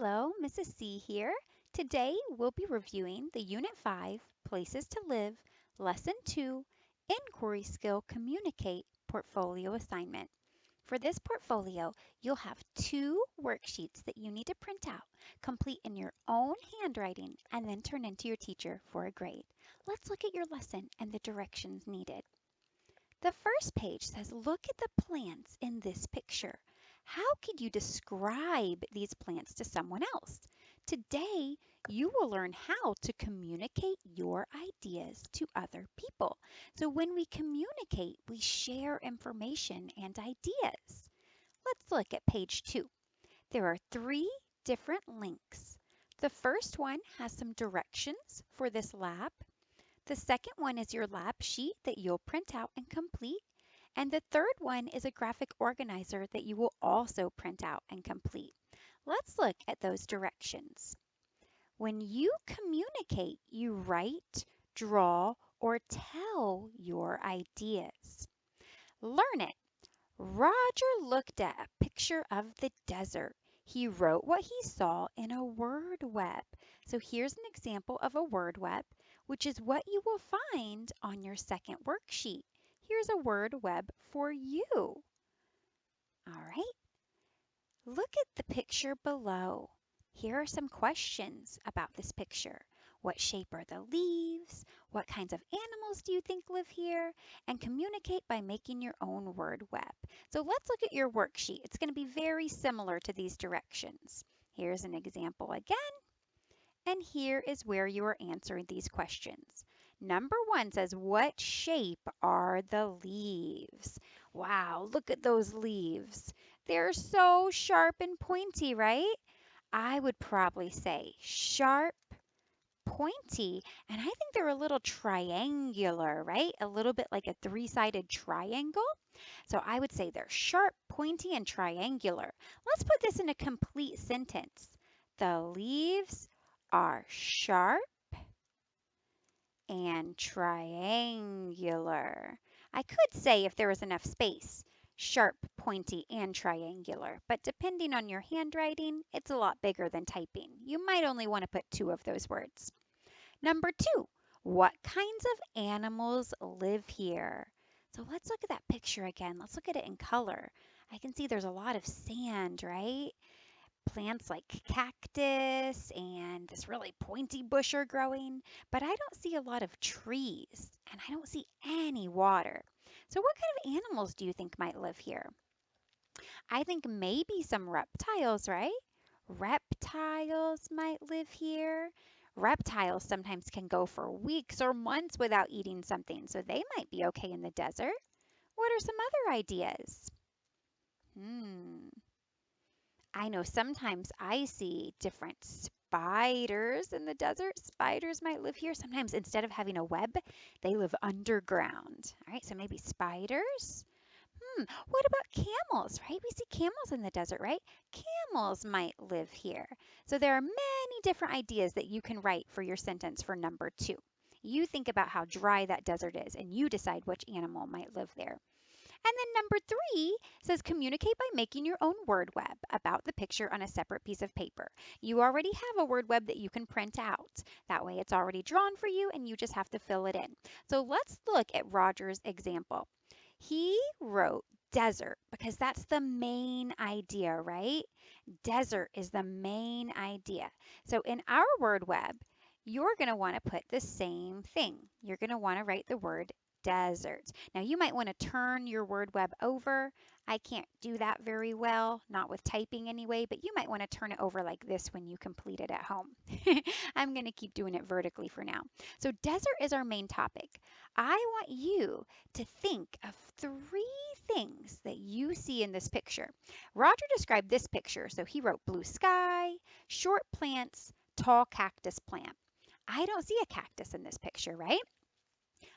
Hello, Mrs. C here. Today we'll be reviewing the Unit 5 Places to Live, Lesson 2, Inquiry Skill Communicate portfolio assignment. For this portfolio, you'll have two worksheets that you need to print out, complete in your own handwriting, and then turn into your teacher for a grade. Let's look at your lesson and the directions needed. The first page says, look at the plants in this picture. How could you describe these plants to someone else? Today, you will learn how to communicate your ideas to other people. So when we communicate, we share information and ideas. Let's look at page 2. There are 3 different links. The first one has some directions for this lab. The second one is your lab sheet that you'll print out and complete. And the third one is a graphic organizer that you will also print out and complete. Let's look at those directions. When you communicate, you write, draw, or tell your ideas. Learn it. Roger looked at a picture of the desert. He wrote what he saw in a word web. So here's an example of a word web, which is what you will find on your second worksheet. Here's a word web for you. All right, look at the picture below. Here are some questions about this picture. What shape are the leaves? What kinds of animals do you think live here? And communicate by making your own word web. So let's look at your worksheet. It's going to be very similar to these directions. Here's an example again. And here is where you are answering these questions. Number 1 says, what shape are the leaves? Wow, look at those leaves. They're so sharp and pointy, right? I would probably say sharp, pointy, and I think they're a little triangular, right? A little bit like a three-sided triangle. So I would say they're sharp, pointy, and triangular. Let's put this in a complete sentence. The leaves are sharp and triangular. I could say, if there was enough space, sharp, pointy, and triangular, but depending on your handwriting, it's a lot bigger than typing. You might only want to put 2 of those words. Number 2, what kinds of animals live here? So let's look at that picture again. Let's look at it in color. I can see there's a lot of sand, right? Plants like cactus and this really pointy bush are growing, but I don't see a lot of trees and I don't see any water. So what kind of animals do you think might live here? I think maybe some reptiles, right? Reptiles might live here. Reptiles sometimes can go for weeks or months without eating something, so they might be okay in the desert. What are some other ideas? Hmm. I know sometimes I see different spiders in the desert. Spiders might live here. Sometimes instead of having a web, they live underground. All right, so maybe spiders. What about camels, right? We see camels in the desert, right? Camels might live here. So there are many different ideas that you can write for your sentence for number 2. You think about how dry that desert is and you decide which animal might live there. And then number 3 says communicate by making your own word web about the picture on a separate piece of paper. You already have a word web that you can print out. That way it's already drawn for you and you just have to fill it in. So let's look at Roger's example. He wrote desert because that's the main idea, right? Desert is the main idea. So in our word web, you're going to want to put the same thing. You're going to want to write the word desert. Now you might want to turn your word web over. I can't do that very well, not with typing anyway, but you might want to turn it over like this when you complete it at home. I'm going to keep doing it vertically for now. So desert is our main topic. I want you to think of 3 things that you see in this picture. Roger described this picture, so he wrote blue sky, short plants, tall cactus plant. I don't see a cactus in this picture, right?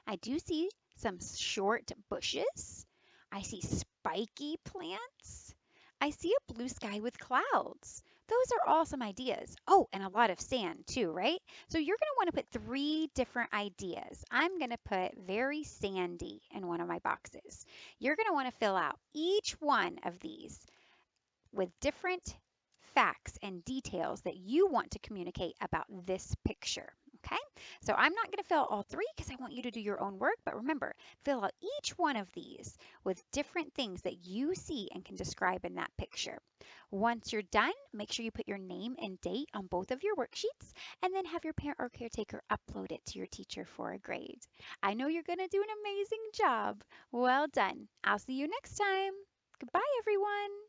I do see some short bushes. I see spiky plants. I see a blue sky with clouds. Those are all some ideas. Oh, and a lot of sand too, right? So you're going to want to put 3 different ideas. I'm going to put very sandy in one of my boxes. You're going to want to fill out each one of these with different facts and details that you want to communicate about this picture. Okay, so I'm not going to fill out all three because I want you to do your own work, but remember, fill out each one of these with different things that you see and can describe in that picture. Once you're done, make sure you put your name and date on both of your worksheets and then have your parent or caretaker upload it to your teacher for a grade. I know you're going to do an amazing job. Well done. I'll see you next time. Goodbye, everyone.